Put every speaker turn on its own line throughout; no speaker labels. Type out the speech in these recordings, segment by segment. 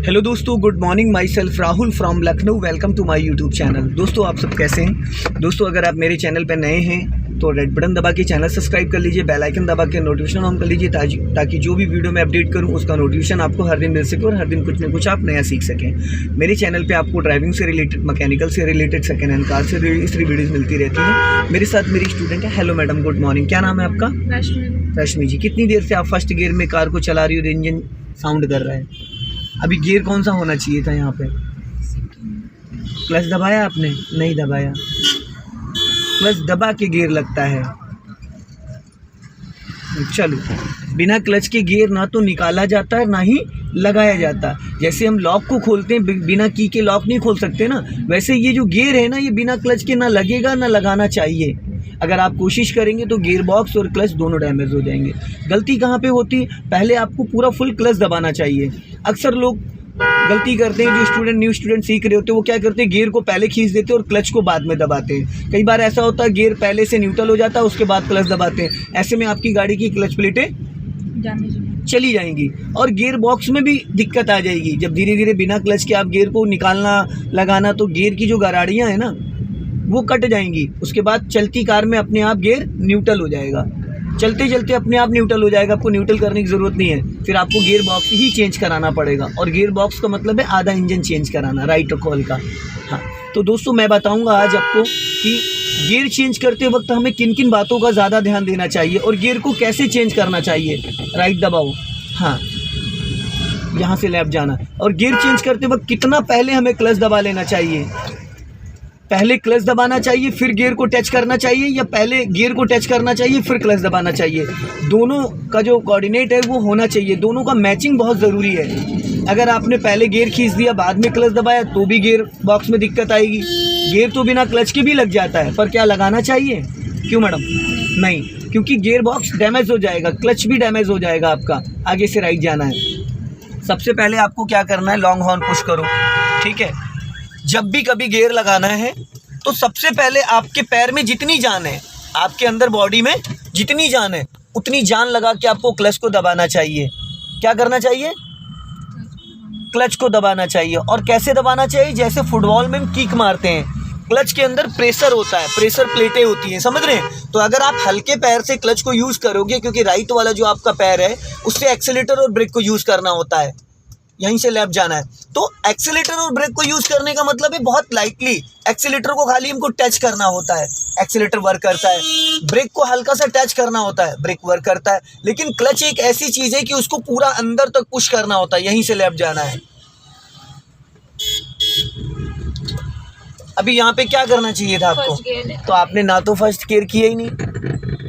Hello दोस्तों, good morning. Myself Rahul from Lucknow. Welcome to my YouTube channel. दोस्तों आप सब कैसे हैं? दोस्तों अगर आप मेरे चैनल पर नए हैं तो रेड बटन दबा के चैनल सब्सक्राइब कर लीजिए, बेल आइकन दबा के नोटिफिकेशन ऑन कर लीजिए ताकि जो भी वीडियो मैं अपडेट करूं उसका नोटिफिकेशन आपको हर दिन मिल सके और हर दिन कुछ न कुछ आप नया सीख सकें। मेरे चैनल पे आपको ड्राइविंग से रिलेटेड, मैकेनिकल से रिलेटेड, सेकेंड हैंड कार से रिलेटेड वीडियोज़ मिलती रहती हैं। मेरे साथ मेरी स्टूडेंट है। Hello madam, good morning. क्या नाम है आपका? रश्मि जी। कितनी देर से आप फर्स्ट गियर में कार को चला रही हो? इंजन साउंड कर रहा है। अभी गियर कौन सा होना चाहिए था यहाँ पे? क्लच दबाया आपने? नहीं दबाया। क्लच दबा के गियर लगता है। चलो, बिना क्लच के गियर ना तो निकाला जाता है ना ही लगाया जाता। जैसे हम लॉक को खोलते हैं, बिना की के लॉक नहीं खोल सकते ना, वैसे ये जो गियर है ना, ये बिना क्लच के ना लगेगा ना लगाना चाहिए। अगर आप कोशिश करेंगे तो गियर बॉक्स और क्लच दोनों डैमेज हो जाएंगे। गलती कहाँ पे होती है? पहले आपको पूरा फुल क्लच दबाना चाहिए। अक्सर लोग गलती करते हैं, जो स्टूडेंट न्यू स्टूडेंट सीख रहे होते हैं वो क्या करते हैं, गियर को पहले खींच देते हैं और क्लच को बाद में दबाते हैं। कई बार ऐसा होता है गियर पहले से न्यूट्रल हो जाता है, उसके बाद क्लच दबाते हैं। ऐसे में आपकी गाड़ी की क्लच प्लेटें चली जाएंगी और गियर बॉक्स में भी दिक्कत आ जाएगी। जब धीरे धीरे बिना क्लच के आप गियर को निकालना लगाना तो गियर की जो गराड़ियाँ हैं ना वो कट जाएंगी। उसके बाद चलती कार में अपने आप गियर न्यूट्रल हो जाएगा, चलते चलते अपने आप न्यूट्रल हो जाएगा। आपको न्यूट्रल करने की ज़रूरत नहीं है, फिर आपको गियर बॉक्स ही चेंज कराना पड़ेगा। और गियर बॉक्स का मतलब है आधा इंजन चेंज कराना, राइट कॉल का। हाँ, तो दोस्तों मैं बताऊंगा आज आपको कि गियर चेंज करते वक्त हमें किन किन बातों का ज़्यादा ध्यान देना चाहिए और गियर को कैसे चेंज करना चाहिए। राइट दबाओ, हाँ यहाँ से लेफ्ट जाना। और गियर चेंज करते वक्त कितना पहले हमें क्लच दबा लेना चाहिए? पहले क्लच दबाना चाहिए फिर गियर को टच करना चाहिए, या पहले गियर को टच करना चाहिए फिर क्लच दबाना चाहिए? दोनों का जो कोऑर्डिनेट है वो होना चाहिए, दोनों का मैचिंग बहुत ज़रूरी है। अगर आपने पहले गियर खींच दिया बाद में क्लच दबाया तो भी गियर बॉक्स में दिक्कत आएगी। गियर तो बिना क्लच के भी लग जाता है, पर क्या लगाना चाहिए? क्यों मैडम? नहीं, क्योंकि गियर बॉक्स डैमेज हो जाएगा, क्लच भी डैमेज हो जाएगा आपका। आगे से राइट जाना है। सबसे पहले आपको क्या करना है, लॉन्ग हॉर्न पुश करो, ठीक है। जब भी कभी गियर लगाना है तो सबसे पहले आपके पैर में जितनी जान है, आपके अंदर बॉडी में जितनी जान है उतनी जान लगा के आपको क्लच को दबाना चाहिए। क्या करना चाहिए? क्लच को दबाना चाहिए। और कैसे दबाना चाहिए? जैसे फुटबॉल में हम किक मारते हैं, क्लच के अंदर प्रेशर होता है, प्रेशर प्लेटें होती हैं, समझ रहे हैं? तो अगर आप हल्के पैर से क्लच को यूज़ करोगे, क्योंकि राइट वाला जो आपका पैर है उससे एक्सेलेरेटर और ब्रेक को यूज़ करना होता है, यहीं से लेफ्ट जाना है। तो एक्सेलेरेटर और ब्रेक को यूज़ करने का मतलब है बहुत लाइटली, एक्सेलेरेटर को खाली हमको टच करना होता है, एक्सेलेरेटर वर्क करता है। ब्रेक को हल्का सा टच करना होता है, ब्रेक वर्क करता है। लेकिन क्लच एक ऐसी चीज़ है कि उसको पूरा अंदर तक पुश करना होता है, यहीं से लेफ्ट जाना है। अभी यहाँ पे क्या करना चाहिए था आपको? तो आपने ना तो फर्स्ट गियर किया ही नहीं,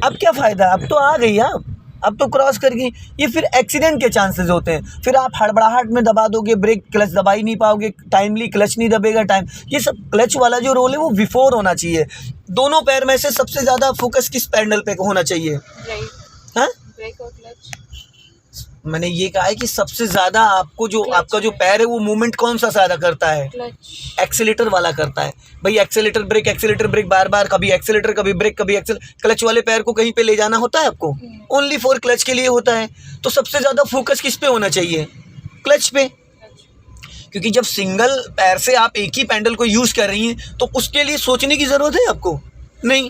अब क्या फ़ायदा? अब तो आ गई आप, अब तो क्रॉस कर गई। ये फिर एक्सीडेंट के चांसेस होते हैं। फिर आप हड़बड़ाहट में दबा दोगे ब्रेक, क्लच दबा ही नहीं पाओगे, टाइमली क्लच नहीं दबेगा टाइम। ये सब क्लच वाला जो रोल है वो बिफोर होना चाहिए। दोनों पैर में से सबसे ज़्यादा फोकस किस पैडल पे होना चाहिए? हाँ,
ब्रेक और क्लच।
मैंने ये कहा है कि सबसे ज़्यादा आपको जो आपका जो पैर है वो मूवमेंट कौन सा ज़्यादा करता है? एक्सेलेरेटर वाला करता है भाई। एक्सेलेरेटर ब्रेक, बार बार कभी एक्सेलेरेटर कभी ब्रेक कभी क्लच वाले पैर को कहीं पे ले जाना होता है आपको? ओनली फॉर क्लच के लिए होता है। तो सबसे ज़्यादा फोकस किस पे होना चाहिए? क्लच पे। क्योंकि जब सिंगल पैर से आप एक ही पैडल को यूज़ कर रही हैं तो उसके लिए सोचने की ज़रूरत है आपको? नहीं।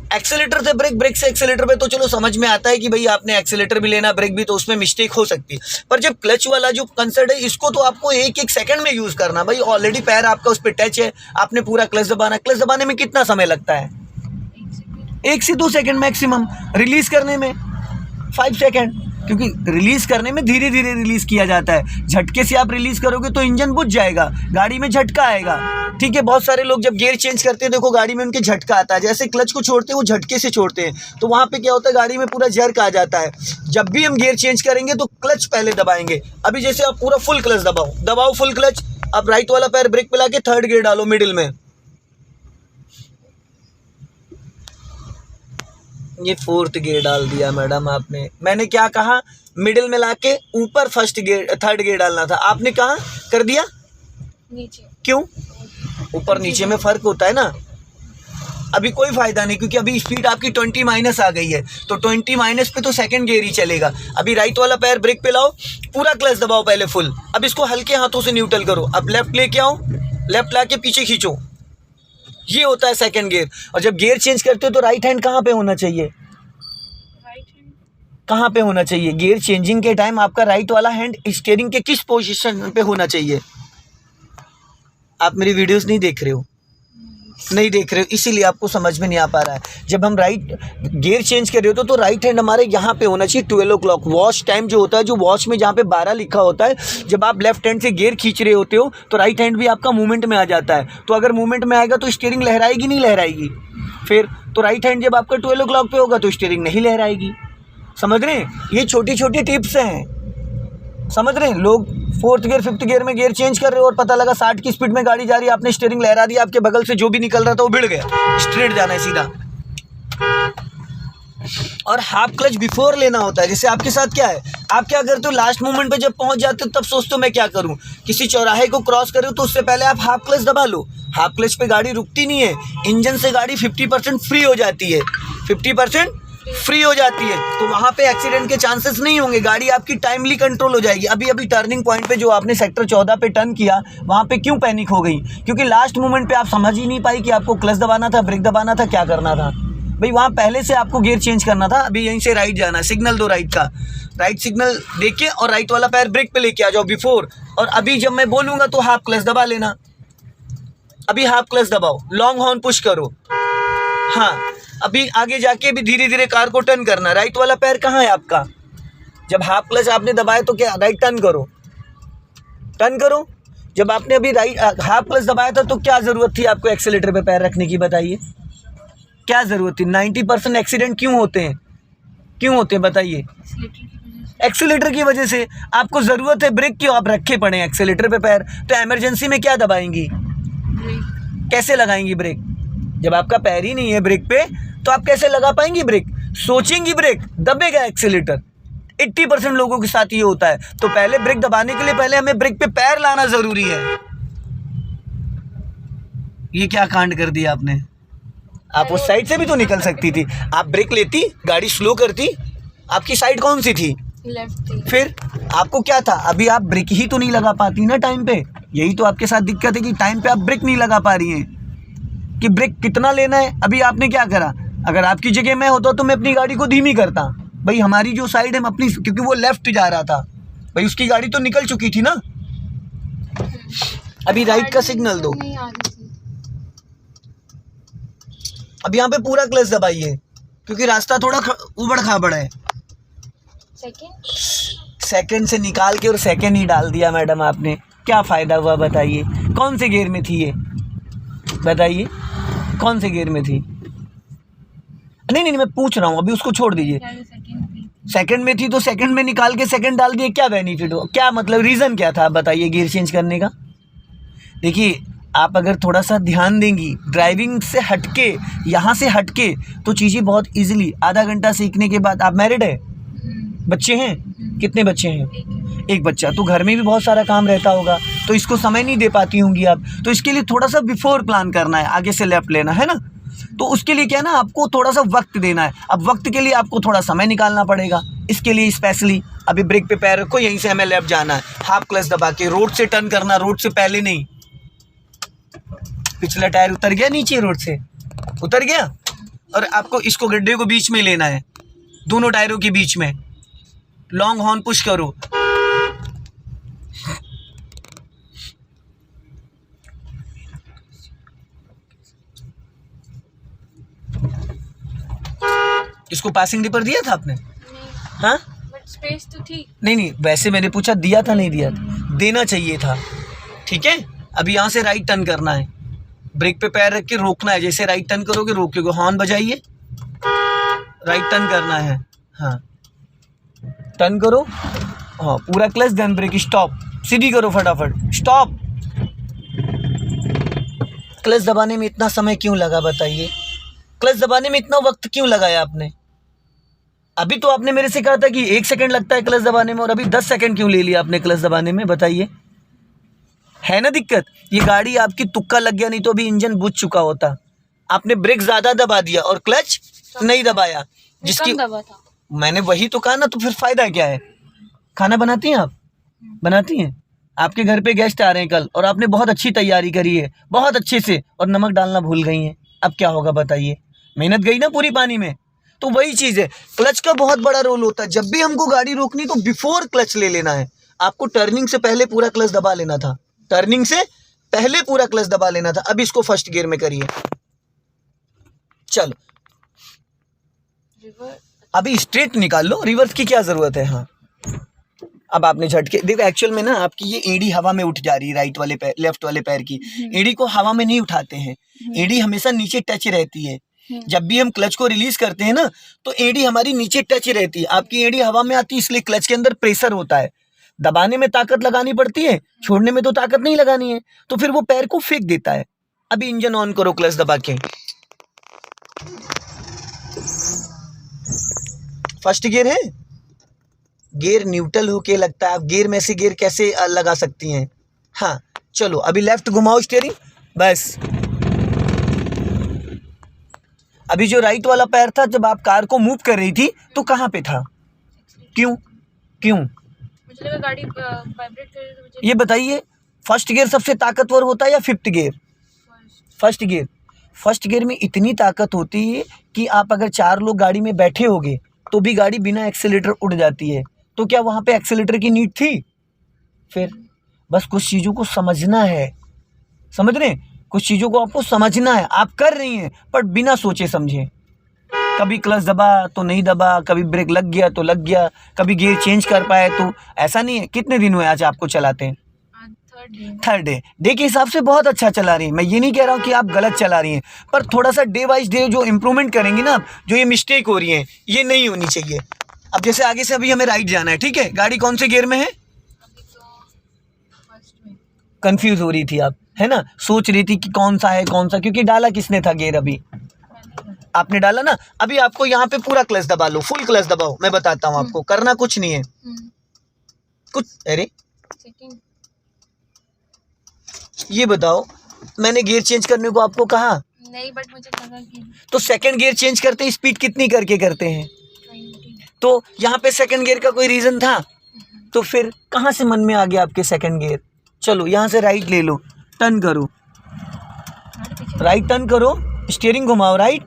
एक्सेलेरेटर से ब्रेक, ब्रेक से एक्सेलेरेटर पे तो चलो समझ में आता है कि भाई आपने एक्सेलेरेटर भी लेना, ब्रेक भी, तो उसमें मिस्टेक हो सकती है। पर जब क्लच वाला जो कंसेप्ट है इसको तो आपको एक एक सेकंड में यूज़ करना। भाई ऑलरेडी पैर आपका उस पर टच है, आपने पूरा क्लच दबाना। क्लच दबाने में कितना समय लगता है? 1 से 2 सेकंड मैक्सिमम। रिलीज़ करने में 5 सेकंड, क्योंकि रिलीज़ करने में धीरे धीरे रिलीज़ किया जाता है। झटके से आप रिलीज़ करोगे तो इंजन बुझ जाएगा, गाड़ी में झटका आएगा, ठीक है। बहुत सारे लोग जब गियर चेंज करते हैं, देखो गाड़ी में उनके झटका आता है। जैसे क्लच को छोड़ते हैं वो झटके से छोड़ते हैं, तो वहाँ पे क्या होता है, गाड़ी में पूरा जर्क आ जाता है। जब भी हम गियर चेंज करेंगे तो क्लच पहले दबाएंगे। अभी जैसे आप पूरा फुल क्लच दबाओ फुल क्लच। आप राइट वाला पैर ब्रेक पे लाके थर्ड गियर डालो मिडिल में। ये फोर्थ गियर डाल दिया मैडम आपने। मैंने क्या कहा? मिडिल में लाके ऊपर थर्ड गियर डालना था, आपने कहा कर दिया नीचे। क्यों? ऊपर नीचे में फर्क होता है ना। अभी कोई फ़ायदा नहीं, क्योंकि अभी स्पीड आपकी 20 माइनस आ गई है, तो 20 माइनस पे तो सेकंड गियर ही चलेगा। अभी राइट वाला पैर ब्रेक पे लाओ, पूरा क्लच दबाओ पहले फुल, अब इसको हल्के हाथों से न्यूट्रल करो, अब लेफ्ट लेके आओ, लेफ्ट ला के पीछे खींचो, ये होता है सेकंड गियर। और जब गियर चेंज करते हो तो राइट हैंड कहाँ पे होना चाहिए, कहाँ पे होना चाहिए? गियर चेंजिंग के टाइम आपका राइट वाला हैंड स्टीयरिंग के किस पोजीशन पे होना चाहिए? आप मेरी वीडियोस नहीं देख रहे हो, नहीं देख रहे हो, इसीलिए आपको समझ में नहीं आ पा रहा है। जब हम राइट गियर चेंज कर रहे हो तो राइट हैंड हमारे यहाँ पे होना चाहिए 12 o'clock। वॉच टाइम जो होता है, जो वॉच में जहाँ पे 12 लिखा होता है, जब आप लेफ्ट हैंड से गियर खींच रहे होते हो तो राइट हैंड भी आपका मूवमेंट में आ जाता है। तो अगर मूवमेंट में आएगा तो स्टीयरिंग लहराएगी नहीं लहराएगी? फिर तो राइट हैंड जब आपका 12 o'clock पे होगा तो स्टीयरिंग नहीं लहराएगी। समझ रहे हैं? ये छोटी छोटी टिप्स हैं, समझ रहे हैं? लोग 4th गियर 5th गियर में गियर चेंज कर रहे हो और पता लगा 60 की स्पीड में गाड़ी जा रही है, आपने स्टीयरिंग लहरा दिया, आपके बगल से जो भी निकल रहा था वो भिड़ गया, स्ट्रेट जाना है सीधा। और हाफ क्लच बिफोर लेना होता है। जैसे आपके साथ क्या है, आप क्या करते हो, लास्ट मोमेंट पे जब पहुंच जाते हो तब सोचते हो मैं क्या करूं, किसी चौराहे को क्रॉस कर रहे हो तो उससे पहले आप हाफ क्लच दबा लो। हाफ क्लच पे गाड़ी रुकती नहीं है, इंजन से गाड़ी 50% फ्री हो जाती है, 50% फ्री हो जाती है, तो वहाँ पे एक्सीडेंट के चांसेस नहीं होंगे, गाड़ी आपकी टाइमली कंट्रोल हो जाएगी। अभी अभी टर्निंग पॉइंट पे जो आपने सेक्टर 14 पे टर्न किया, वहाँ पे क्यों पैनिक हो गई? क्योंकि लास्ट मोमेंट पे आप समझ ही नहीं पाई कि आपको क्लच दबाना था, ब्रेक दबाना था, क्या करना था। भाई वहाँ पहले से आपको गियर चेंज करना था। अभी यहीं से राइट जाना है, सिग्नल दो राइट का, राइट सिग्नल देके और राइट वाला पैर ब्रेक पे लेके आ जाओ बिफोर। और अभी जब मैं बोलूँगा तो हाफ क्लच दबा लेना, अभी हाफ क्लच दबाओ, लॉन्ग हॉर्न पुश करो। हाँ, अभी आगे जाके भी धीरे धीरे कार को टर्न करना। राइट वाला पैर कहाँ है आपका? जब हाफ क्लच आपने दबाया तो क्या राइट टर्न करो, टर्न करो। जब आपने अभी राइट हाफ क्लच दबाया था तो क्या ज़रूरत थी आपको एक्सेलेटर पे पैर रखने की? बताइए क्या ज़रूरत थी? 90% एक्सीडेंट क्यों होते हैं, क्यों होते हैं बताइए? एक्सेलेटर की वजह से। आपको ज़रूरत है ब्रेक की, आप रखे पड़े हैं एक्सेलेटर पे पैर, तो इमरजेंसी में क्या दबाएंगी, कैसे लगाएंगी ब्रेक? जब आपका पैर ही नहीं है ब्रेक पे तो आप कैसे लगा पाएंगी ब्रेक? सोचेंगी ब्रेक, दबेगा एक्सेलेटर। 80% लोगों के साथ ये होता है। तो पहले ब्रेक दबाने के लिए पहले हमें ब्रेक पे पैर लाना ज़रूरी है। ये क्या कांड कर दिया आपने? आप उस साइड से भी तो निकल सकती थी, आप ब्रेक लेती, गाड़ी स्लो करती। आपकी साइड कौन सी थी?
लेफ्ट थी।
फिर आपको क्या था, अभी आप ब्रेक ही तो नहीं लगा पाती ना टाइम पे। यही तो आपके साथ दिक्कत है कि टाइम पे आप ब्रेक नहीं लगा पा रही हैं कि ब्रेक कितना लेना है। अभी आपने क्या करा, अगर आपकी जगह मैं होता तो मैं अपनी गाड़ी को धीमी करता। भाई हमारी जो साइड है, हम अपनी, क्योंकि वो लेफ्ट जा रहा था, भाई उसकी गाड़ी तो निकल चुकी थी ना। अभी राइट का सिग्नल दो, अब यहाँ पे पूरा क्लच दबाइए क्योंकि रास्ता थोड़ा उबड़ खाबड़ है। सेकंड से निकाल के और सेकंड ही डाल दिया मैडम आपने, क्या फ़ायदा हुआ बताइए? कौन से गियर में थी ये बताइए, कौन से गियर में थी? नहीं, मैं पूछ रहा हूँ, अभी उसको छोड़ दीजिए। सेकंड में थी तो सेकंड में निकाल के सेकंड डाल दिए, क्या बेनिफिट हो, क्या मतलब रीज़न क्या था आप बताइए गियर चेंज करने का? देखिए आप अगर थोड़ा सा ध्यान देंगी, ड्राइविंग से हटके, यहाँ से हटके, तो चीज़ें बहुत ईजिली आधा घंटा सीखने के बाद। आप मैरिड है? बच्चे हैं? कितने बच्चे हैं? एक बच्चा। तो घर में भी बहुत सारा काम रहता होगा, तो इसको समय नहीं दे पाती होंगी आप। तो इसके लिए थोड़ा सा बिफोर प्लान करना है, आगे से लेफ्ट लेना है ना। तो उसके लिए क्या है ना, आपको थोड़ा सा वक्त देना है। अब वक्त के लिए आपको थोड़ा समय निकालना पड़ेगा। इसके लिए स्पेशली अभी ब्रेक पे पैर रखो, यहीं से हमें लेफ्ट जाना है, हाफ क्लच दबा के रोड से टर्न करना, रोड से पहले नहीं। पिछला टायर उतर गया नीचे, रोड से उतर गया, और आपको इसको गड्ढे को बीच में लेना है, दोनों टायरों के बीच में। लॉन्ग हॉर्न पुश करो। इसको पासिंग डिपर दिया था आपने? हाँ,
बट स्पेस तो थी।
नहीं, वैसे मैंने पूछा दिया था नहीं दिया था, देना चाहिए था। ठीक है, अभी यहाँ से राइट टर्न करना है, ब्रेक पे पैर रख के रोकना है। जैसे राइट टर्न करोगे रोकोगे, हॉर्न बजाइए, राइट टर्न करना है। हाँ, टर्न करो, हाँ पूरा क्लच, देन ब्रेक, स्टॉप, सीधी करो फटाफट, स्टॉप। क्लच दबाने में इतना समय क्यों लगा बताइए? क्लच दबाने में इतना वक्त क्यों लगाया आपने? अभी तो आपने मेरे से कहा था कि 1 सेकंड लगता है क्लच दबाने में, और अभी 10 सेकंड क्यों ले लिया आपने क्लच दबाने में बताइए? है ना दिक्कत? ये गाड़ी आपकी तुक्का लग गया, नहीं तो अभी इंजन बुझ चुका होता। आपने ब्रेक ज्यादा दबा दिया और क्लच नहीं दबाया, जिसकी
कम दबा था।
मैंने वही तो कहा ना, तो फिर फायदा क्या है। खाना बनाती हैं आप? बनाती हैं। आपके घर पे गेस्ट आ रहे हैं कल और आपने बहुत अच्छी तैयारी करी है, बहुत अच्छे से, और नमक डालना भूल गई हैं, अब क्या होगा बताइए। मेहनत गई ना पूरी पानी में। तो वही चीज़ है, क्लच का बहुत बड़ा रोल होता है। जब भी हमको गाड़ी रोकनी तो बिफोर क्लच ले लेना है। आपको टर्निंग से पहले पूरा क्लच दबा लेना था, टर्निंग से पहले पूरा क्लच दबा लेना था। अब इसको फर्स्ट गियर में करिए। चलो
रिवर्स
अभी स्ट्रेट निकाल लो, रिवर्स की क्या जरूरत है। हाँ अब आपने झटके देखो, एक्चुअल में ना आपकी ये एड़ी हवा में उठ जा रही है, राइट वाले पैर, लेफ्ट वाले पैर की एड़ी को हवा में नहीं उठाते हैं, एड़ी हमेशा नीचे टच रहती है। जब भी हम क्लच को रिलीज करते हैं ना तो एड़ी हमारी नीचे टच रहती है, आपकी एड़ी हवा में आती है, इसलिए क्लच के अंदर प्रेशर होता है। दबाने में ताकत लगानी पड़ती है, छोड़ने में तो ताकत नहीं लगानी है, तो फिर वो पैर को फेंक देता है। अभी इंजन ऑन करो क्लच दबा के। फर्स्ट गियर है, गियर न्यूट्रल होके लगता है। आप गियर में से गियर कैसे लगा सकती हैं। हाँ चलो अभी लेफ्ट घुमाओ स्टीयरिंग, बस। अभी जो राइट वाला पैर था, जब आप कार को मूव कर रही थी तो कहाँ पे था? क्यों क्यों
मुझे लगा गाड़ी वाइब्रेट कर रही है, तो मुझे
ये बताइए। फर्स्ट गियर सबसे ताकतवर होता है या fifth gear? First gear. First gear में इतनी ताकत होती है कि आप अगर 4 लोग गाड़ी में बैठे होगे तो भी गाड़ी बिना एक्सेलेटर उड़ जाती है। तो क्या वहाँ पे एक्सेलेटर की नीड थी? फिर बस कुछ चीज़ों को समझना है, समझ रहे हैं? कुछ चीज़ों को आपको समझना है। आप कर रही हैं पर बिना सोचे समझे। कभी क्लच दबा तो नहीं दबा, कभी ब्रेक लग गया तो लग गया, कभी गियर चेंज कर पाए तो ऐसा नहीं है। कितने दिन हुए आज आपको चलाते हैं? थर्ड डे के हिसाब से बहुत अच्छा चला रही है। मैं ये नहीं कह रहा हूँ कि आप गलत चला रही हैं, पर थोड़ा सा डे वाइज डे जो इम्प्रूवमेंट करेंगी ना, जो ये मिस्टेक हो रही है ये नहीं होनी चाहिए। अब जैसे आगे से अभी हमें राइट जाना है, ठीक है, गाड़ी कौन से गियर में है?
अभी तो फर्स्ट में।
कंफ्यूज हो रही थी आप, है ना, सोच रही थी कि कौन सा है कौन सा, क्योंकि डाला किसने था गियर? अभी आपने डाला ना। अभी आपको यहाँ पे पूरा क्लच दबा लो, फुल क्लच दबाओ। मैं बताता हूँ आपको, करना कुछ नहीं है कुछ। अरे
सेकंड
ये बताओ, मैंने गियर चेंज करने को आपको कहा
नहीं, बट मुझे लगा कि
तो सेकंड गियर चेंज करते हैं स्पीड कितनी करके करते हैं?
20।
तो यहाँ पे सेकंड गियर का कोई रीज़न था? तो फिर कहाँ से मन में आ गया आपके सेकंड गियर? चलो यहाँ से राइट ले लो, टर्न करो, राइट टर्न करो, स्टीयरिंग घुमाओ राइट,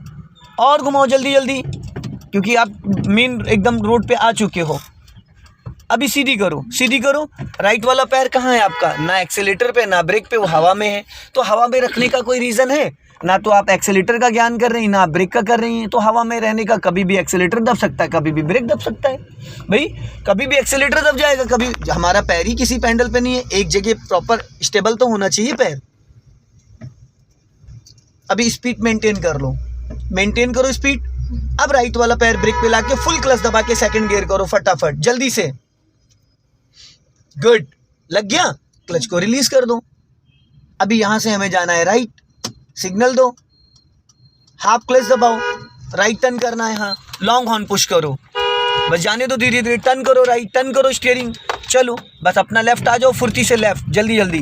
और घुमाओ जल्दी जल्दी, क्योंकि आप मेन एकदम रोड पे आ चुके हो। अभी सीधी करो, सीधी करो। राइट वाला पैर कहाँ है आपका? ना एक्सेलेटर पे ना ब्रेक पे, वो हवा में है। तो हवा में रखने का कोई रीज़न है? ना तो आप एक्सेलेटर का ज्ञान कर रही हैं ना आप ब्रेक का कर रही हैं। तो हवा में रहने का, कभी भी एक्सेलेटर दब सकता है, कभी भी ब्रेक दब सकता है। भाई कभी भी एक्सेलेटर दब जाएगा, कभी हमारा पैर ही किसी पैडल पे नहीं है, एक जगह प्रॉपर स्टेबल तो होना चाहिए पैर। अभी स्पीड मेंटेन कर लो, मेंटेन करो स्पीड। अब राइट वाला पैर ब्रेक पे लाके फुल क्लच दबा के सेकंड गियर करो फटाफट जल्दी से। गुड, लग गया। क्लच को रिलीज कर दो। अभी यहां से हमें जाना है राइट, सिग्नल दो, हाफ क्लच दबाओ, राइट टर्न करना है। हाँ लॉन्ग हॉर्न पुश करो, बस जाने दो, धीरे धीरे टर्न करो, राइट टर्न करो स्टीयरिंग। चलो बस अपना लेफ्ट आ जाओ, फुर्ती से लेफ्ट, जल्दी जल्दी।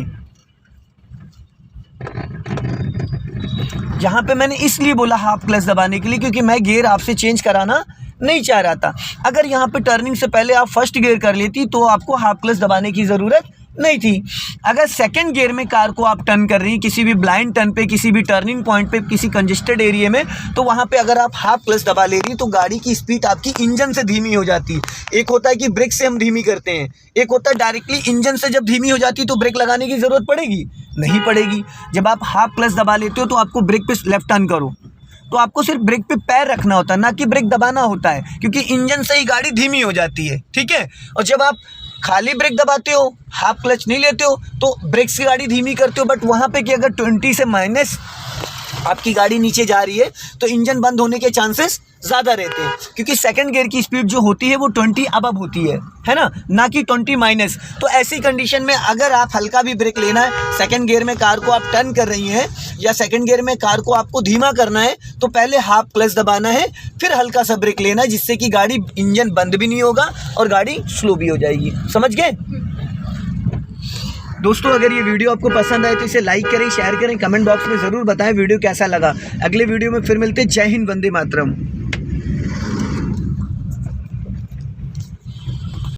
यहाँ पे मैंने इसलिए बोला हाफ क्लच दबाने के लिए, क्योंकि मैं गियर आपसे चेंज कराना नहीं चाह रहा था। अगर यहाँ पे टर्निंग से पहले आप फर्स्ट गियर कर लेती तो आपको हाफ क्लच दबाने की ज़रूरत नहीं थी। अगर सेकंड गियर में कार को आप टर्न कर रही हैं किसी भी ब्लाइंड टर्न पे, किसी भी टर्निंग पॉइंट पे, किसी कंजेस्टेड एरिया में, तो वहाँ पे अगर आप हाफ क्लच दबा ले रही तो गाड़ी की स्पीड आपकी इंजन से धीमी हो जाती है। एक होता है कि ब्रेक से हम धीमी करते हैं, एक होता है डायरेक्टली इंजन से जब धीमी हो जाती है तो ब्रेक लगाने की ज़रूरत पड़ेगी? नहीं पड़ेगी। जब आप हाफ क्लच दबा लेते हो तो आपको ब्रेक पे लेफ्ट टर्न करो तो आपको सिर्फ ब्रेक पे पैर रखना होता है, ना कि ब्रेक दबाना होता है, क्योंकि इंजन से ही गाड़ी धीमी हो जाती है, ठीक है। और जब आप खाली ब्रेक दबाते हो, हाफ क्लच नहीं लेते हो, तो ब्रेक से गाड़ी धीमी करते हो। बट वहाँ पे कि अगर 20 से माइनस आपकी गाड़ी नीचे जा रही है तो इंजन बंद होने के चांसेस ज़्यादा रहते हैं, क्योंकि सेकंड गियर की स्पीड जो होती है वो 20 अबव होती है ना कि 20 माइनस। तो ऐसी कंडीशन में अगर आप हल्का भी ब्रेक लेना है, सेकंड गियर में कार को आप टर्न कर रही हैं या सेकंड गियर में कार को आपको धीमा करना है, तो पहले हाफ क्लच दबाना है, फिर हल्का सा ब्रेक लेना है, जिससे कि गाड़ी इंजन बंद भी नहीं होगा और गाड़ी स्लो भी हो जाएगी। समझ गए? दोस्तों अगर ये वीडियो आपको पसंद आए तो इसे लाइक करें, शेयर करें, कमेंट बॉक्स में ज़रूर बताएं वीडियो कैसा लगा। अगले वीडियो में फिर मिलते हैं। जय हिंद, वंदे मातरम।